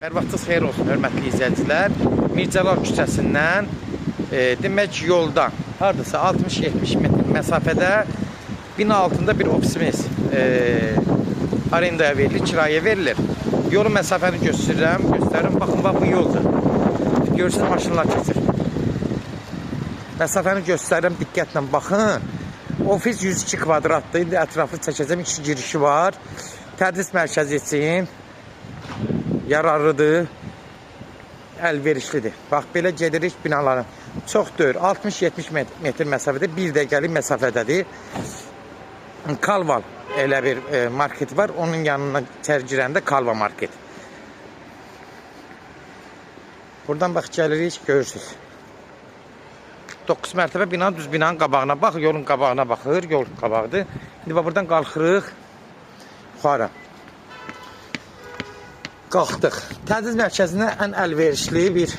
Hər vaxtınız xeyir olsun, hörmətli izləyicilər. Mircəlal küçəsindən demək yoldan hardasa 60-70 metr məsafədə bina altında bir ofisimiz arendaya verilir, kiraya verilir. Yolun məsafəni göstərirəm. Baxın, bax bu yoldur. Görürsünüz, maşınlar keçir. Məsafəni göstərirəm, diqqətlə baxın. Ofis 102 kvadratdır. İndi ətraflı çəkəcəm, 2 girişi var. Tədris mərkəzi üçün yararlıdır, əlverişlidir. Bax, belə gedirik binaların. Çox deyil, 60-70 metr məsafədə, bir dəqiqəlik məsafədədir. Kalval elə bir market var, onun yanına girəndə Kalva market. Buradan bax, gəlirik, görürsünüz. 9 mərtəbə bina, düz binanın qabağına bax, yolun qabağına baxır, yol qabağıdır. İndi bax, buradan qalxırıq, yuxarı. Qalxdıq. Tədris mərkəzinə ən əlverişli bir,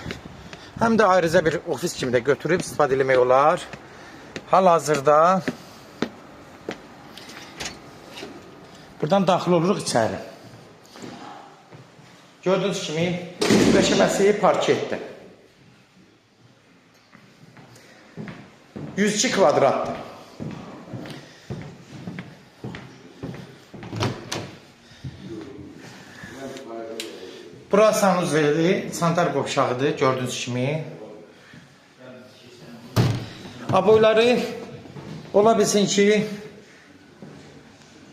həm də ayrıca bir ofis kimi də götürüb istifadə etmək olar. Hal-hazırda buradan daxil oluruq içəri. Gördüyünüz kimi döşəməsi parketdir. 102 kvadratdır. Burası sanuzeli, sanitar qovşağıdır, gördüyünüz kimi. Aboyları ola bilsin ki,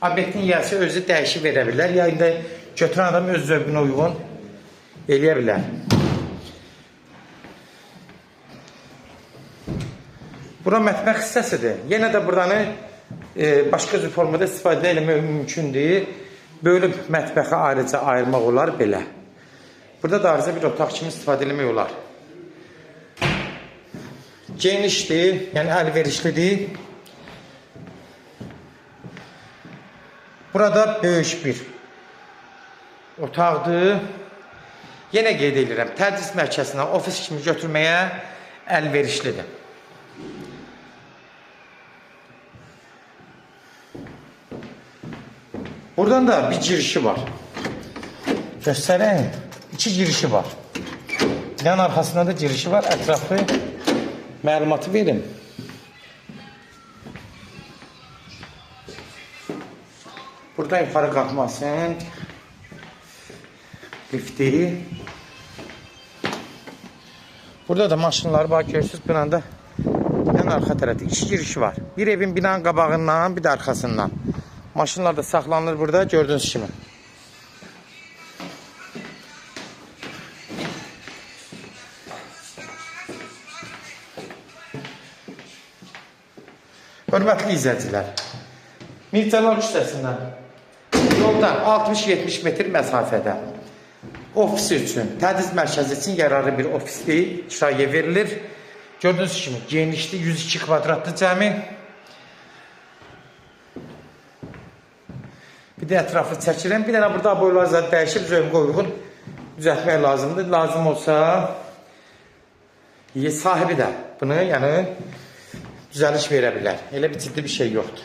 obyektin yiyəsi özü dəyişib verə bilər, ya indi götürən adam öz zövqünə uyğun eləyə bilər. Bura mətbəx hissəsidir. Yenə də buradanı başqa cür formada istifadə eləmək mümkündür. Bölüb mətbəxə ayrıca ayırmaq olar belə. Burada da ayrıca bir otaq kimi istifadə eləmək olar. Genişdir, yəni əlverişlidir. Burada böyük bir otaqdır. Yenə qeyd edirəm, tədris mərkəzinə ofis kimi götürməyə əlverişlidir. Buradan da bir girişi var. Göstərək. 2 girişi var. Yan arxasında da girişi var. Ətraflı məlumatı verin. Buradan yuxarı qalxmasın. Lifti. Burada da maşınları var, görürsünüz. Binanın da yan arxa tərəfdə 2 girişi var. Bir evin binanın qabağından, bir də arxasından. Maşınlar da saxlanılır burada, gördüyünüz kimi. Hörmətli izləyicilər, Mircəlal küçəsindən yoldan 60-70 metr məsafədə ofisi üçün, tədris mərkəzi üçün yararlı bir ofisdir, kirayə verilir. Gördüyünüz kimi genişli 102 kvadratlı cəmi. Bir də ətrafı çəkirəm. Bir dənə burada boylar zaten dəyişib, zövqə uyğun düzəltmək lazımdır. Lazım olsa sahibi də bunu, yəni düzəliş verə bilər. Elə bir ciddi bir şey yoxdur.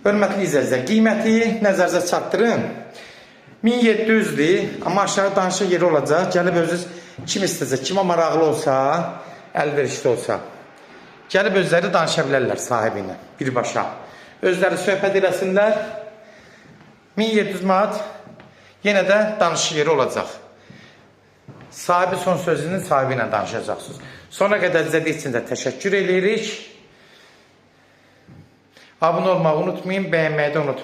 Hörmətli izləyicilər, qiyməti nəzərinizə çatdırın. 1700-dür, amma aşağı danışıq yeri olacaq. Gəlib özünüz kim istəyəcək, kimə maraqlı olsa, əlverişli olsa, gəlib özləri danışa bilərlər sahibi ilə, birbaşa. Özləri söhbət eləsinlər. 1700 manat yenə də danışıq yeri olacaq. Sahibi son sözünün sahibi ilə danışacaqsınız. Sonra qədər izlədiyi üçün də təşəkkür edirik. Abunə olmağı unutmayın, bəyənməyi də unutmayın.